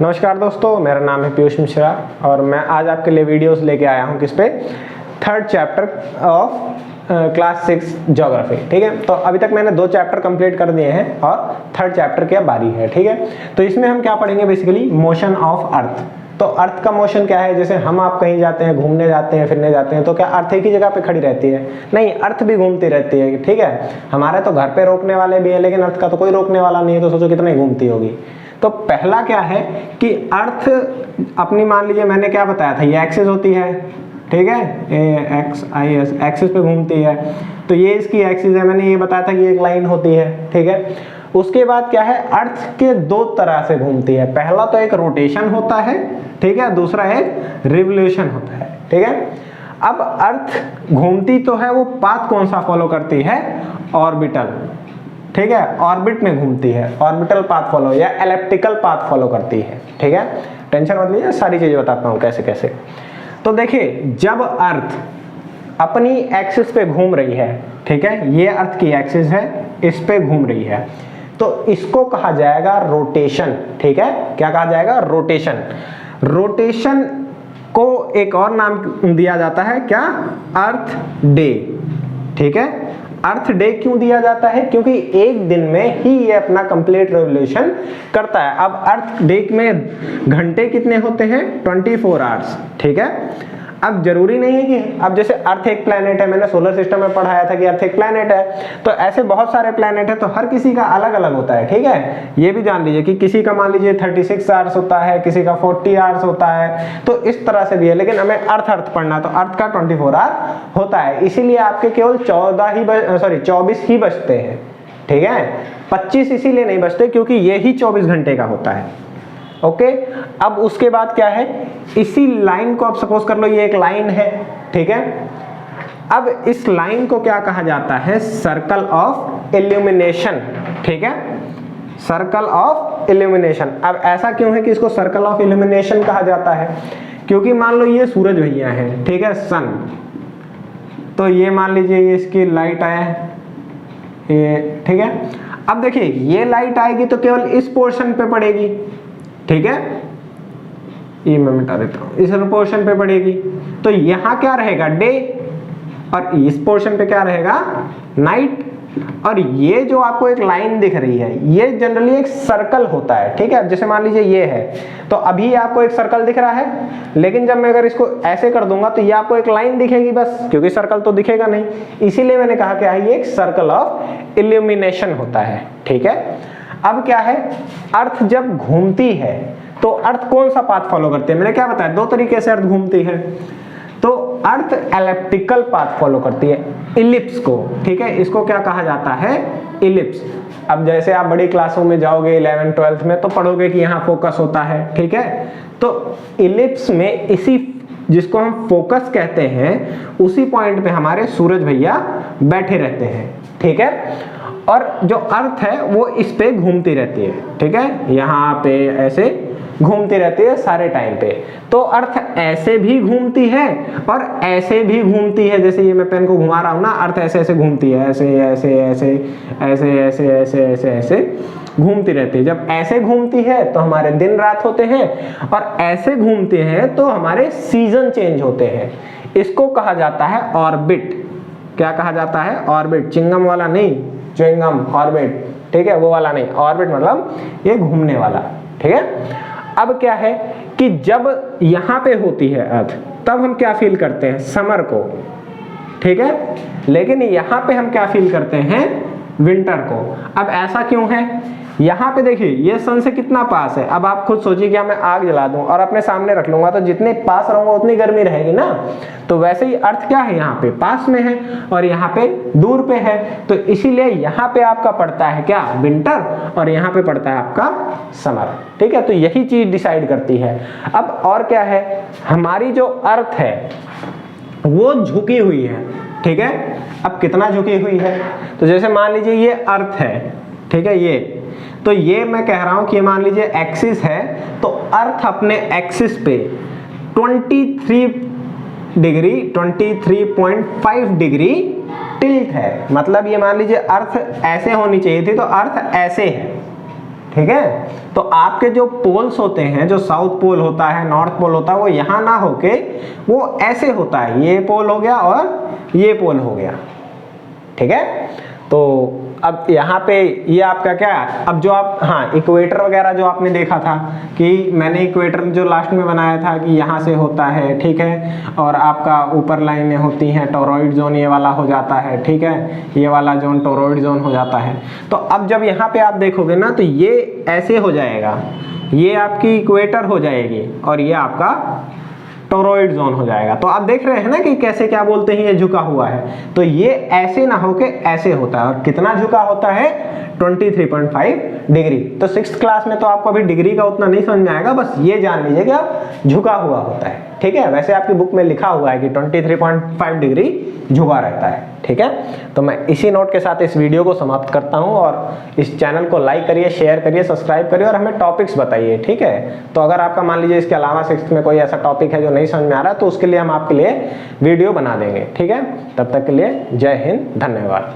नमस्कार दोस्तों, मेरा नाम है पीयूष मिश्रा और मैं आज आपके लिए वीडियोस लेके आया हूं किस पे, third chapter of class 6 geography. ठीक है, तो अभी तक मैंने 2 चैप्टर कंप्लीट कर दिए हैं और थर्ड चैप्टर की बारी है। ठीक है, तो इसमें हम क्या पढ़ेंगे, बेसिकली मोशन ऑफ अर्थ। तो अर्थ का मोशन क्या है, जैसे हम आप कहीं जाते हैं, घूमने जाते हैं, फिरने जाते हैं, तो क्या अर्थ एक ही जगह पे खड़ी रहती है? नहीं, अर्थ भी घूमती रहती है। ठीक है, हमारे तो घर पे रोकने वाले भी हैं, लेकिन अर्थ का तो कोई रोकने वाला नहीं है, तो सोचो कितनी घूमती होगी। तो पहला क्या है कि अर्थ अपनी, मान लीजिए मैंने क्या बताया था, ये एक्सिस होती है। ठीक है, एक्स एक्सिस पे घूमती है, तो ये इसकी एक्सिस है। मैंने ये बताया था कि एक लाइन होती है। ठीक है, उसके बाद क्या है, अर्थ के 2 तरह से घूमती है। पहला तो एक रोटेशन होता है, ठीक है, दूसरा एक रिवोल्यूशन होता है। ठीक है, अब अर्थ घूमती तो है, वो पाथ कौन सा फॉलो करती है? ऑर्बिटल। ठीक है, ऑर्बिट में घूमती है, ऑर्बिटल पाथ फॉलो या एलिप्टिकल पाथ फॉलो करती है। ठीक है, टेंशन मत लीजिए, सारी चीजें बताता हूं कैसे कैसे। तो देखिए, जब अर्थ अपनी एक्सिस पे घूम रही है, ठीक है, ये अर्थ की एक्सिस है, इस पे घूम रही है, तो इसको कहा जाएगा रोटेशन। ठीक है, क्या कहा जाएगा? रोटेशन। रोटेशन को एक और नाम दिया जाता है, क्या? अर्थ डे। ठीक है, अर्थ डे क्यों दिया जाता है? क्योंकि एक दिन में ही ये अपना कंप्लीट रिवोल्यूशन करता है। अब अर्थ डे में घंटे कितने होते हैं? 24 आवर्स। ठीक है, अब जरूरी नहीं है कि, अब जैसे अर्थ एक प्लैनेट है, मैंने सोलर सिस्टम में पढ़ाया था कि अर्थ एक प्लैनेट है, तो ऐसे बहुत सारे प्लैनेट है, तो हर किसी का अलग अलग होता है। ठीक है, ये भी जान लीजिए कि किसी का मान लीजिए 36 आवर्स होता है, किसी का 40 आवर्स होता है, तो इस तरह से भी है। लेकिन हमें अर्थ पढ़ना, तो अर्थ का 24 आवर होता है, इसीलिए आपके केवल 24 ही बचते हैं। ठीक है, 25 इसीलिए नहीं बचते क्योंकि ये ही 24 घंटे का होता है। ओके, अब उसके बाद क्या है, इसी लाइन को आप सपोज कर लो ये एक लाइन है। ठीक है, अब इस लाइन को क्या कहा जाता है? Circle of illumination. ठीक है, सर्कल ऑफ इल्यूमिनेशन। अब ऐसा क्यों है कि इसको सर्कल ऑफ इल्यूमिनेशन कहा जाता है? क्योंकि मान लो ये सूरज भैया है, ठीक है, सन, तो ये मान लीजिए ये इसकी लाइट आया है, ये, ठीक है। अब देखिए, ये लाइट आएगी तो केवल इस पोर्शन पे पड़ेगी। ठीक है, ये मैं मिटा देता हूं, इस पोर्शन पे पड़ेगी, तो यहां क्या रहेगा? डे, और इस पोर्शन पे क्या रहेगा? नाइट। और ये जो आपको एक लाइन दिख रही है, ये जनरली एक सर्कल होता है। ठीक है, जैसे मान लीजिए ये है, तो अभी आपको एक सर्कल दिख रहा है, लेकिन जब मैं अगर इसको ऐसे कर दूंगा तो ये आपको एक लाइन दिखेगी बस, क्योंकि सर्कल तो दिखेगा नहीं। इसीलिए मैंने कहा क्या है, ये एक सर्कल ऑफ इल्यूमिनेशन होता है। ठीक है, अब क्या है, अर्थ जब घूमती है तो अर्थ कौन सा पाथ फॉलो करती है? मैंने क्या बताया, 2 तरीके से अर्थ घूमती है। तो अर्थ एलिप्टिकल पाथ फॉलो करती है, इलिप्स को। ठीक है, इसको क्या कहा जाता है? इलिप्स। अब जैसे आप बड़ी क्लासों में जाओगे 11th 12th में, तो पढ़ोगे कि यहाँ फोकस होता है। ठीक है, तो इलिप्स में इसी, जिसको हम फोकस कहते हैं, उसी पॉइंट पे हमारे सूरज भैया बैठे रहते हैं। ठीक है, और जो अर्थ है वो इस पे घूमती रहती है। ठीक है, यहाँ पे ऐसे घूमती रहती है सारे टाइम पे। तो अर्थ ऐसे भी घूमती है और ऐसे भी घूमती है, जैसे ये मैं पेन को घुमा रहा हूं ना, अर्थ ऐसे ऐसे घूमती है, ऐसे ऐसे ऐसे ऐसे ऐसे ऐसे ऐसे ऐसे घूमती रहती है। जब ऐसे घूमती है तो हमारे दिन रात होते हैं, और ऐसे घूमते हैं तो हमारे सीजन चेंज होते हैं। इसको कहा जाता है ऑर्बिट। क्या कहा जाता है? ऑर्बिट। चिंगम वाला नहीं, च्युइंगम, ऑर्बिट। ठीक है, वो वाला नहीं, ऑर्बिट मतलब ये घूमने वाला। ठीक है, अब क्या है कि जब यहां पे होती है अर्थ, तब हम क्या फील करते हैं? समर को। ठीक है, लेकिन यहां पे हम क्या फील करते हैं? विंटर को। अब ऐसा क्यों है? यहाँ पे देखिए, ये सन से कितना पास है। अब आप खुद सोचिए कि मैं आग जला दूं और अपने सामने रख लूंगा, तो जितने पास रहूंगा उतनी गर्मी रहेगी ना। तो वैसे ही अर्थ क्या है, यहाँ पे पास में है और यहाँ पे दूर पे है, तो इसीलिए यहाँ पे आपका पड़ता है क्या? विंटर, और यहाँ पे पड़ता है आपका समर। ठीक है, तो यही चीज डिसाइड करती है। अब और क्या है, हमारी जो अर्थ है वो झुकी हुई है। ठीक है, अब कितना झुकी हुई है? तो जैसे मान लीजिए ये अर्थ है, ठीक है, ये, तो ये मैं कह रहा हूं कि मान लीजिए एक्सिस है, तो अर्थ अपने एक्सिस पे 23.5 डिग्री टिल्ट है। मतलब ये मान लीजिए अर्थ ऐसे होनी चाहिए थी, तो अर्थ ऐसे है। ठीक है। तो आपके जो पोल्स होते हैं, जो साउथ पोल होता है, नॉर्थ पोल होता है, वो यहाँ ना होके वो ऐसे होता है, ये पोल हो गया और ये पोल हो गया, ठीक है। तो अब यहाँ पे ये आपका क्या, अब जो आप, हाँ, इक्वेटर वगैरह जो आपने देखा था कि मैंने इक्वेटर जो लास्ट में बनाया था कि यहाँ से होता है, ठीक है, और आपका ऊपर लाइनें होती हैं, टोरॉइड जोन ये वाला हो जाता है, ठीक है, ये वाला जोन टोरॉइड जोन हो जाता है। तो अब जब यहाँ पे आप देखोगे ना तो ये ऐसे हो जाएगा, ये आपकी इक्वेटर हो जाएगी और ये आपका टोरॉइड जोन हो जाएगा। तो आप देख रहे हैं ना कि कैसे क्या बोलते हैं ये झुका हुआ है। तो ये ऐसे ना होके ऐसे होता है, और कितना झुका होता है 23.5 डिग्री। तो 6th क्लास में तो आपको अभी डिग्री का उतना नहीं समझ में आएगा, बस ये जान लीजिए कि आप झुका हुआ होता है, ठीक है। वैसे आपकी बुक में लिखा हुआ है कि 23.5 डिग्री झुका रहता है, ठीक है। तो मैं इसी नोट के साथ इस वीडियो को समाप्त करता हूं, और इस चैनल को लाइक करिए, शेयर करिए, सब्सक्राइब करिए और हमें टॉपिक्स बताइए, ठीक है। तो अगर आपका मान लीजिए इसके अलावा 6th में कोई ऐसा टॉपिक है जो नहीं समझ में आ रहा, तो उसके लिए हम आपके लिए वीडियो बना देंगे, ठीक है। तब तक के लिए जय हिंद, धन्यवाद।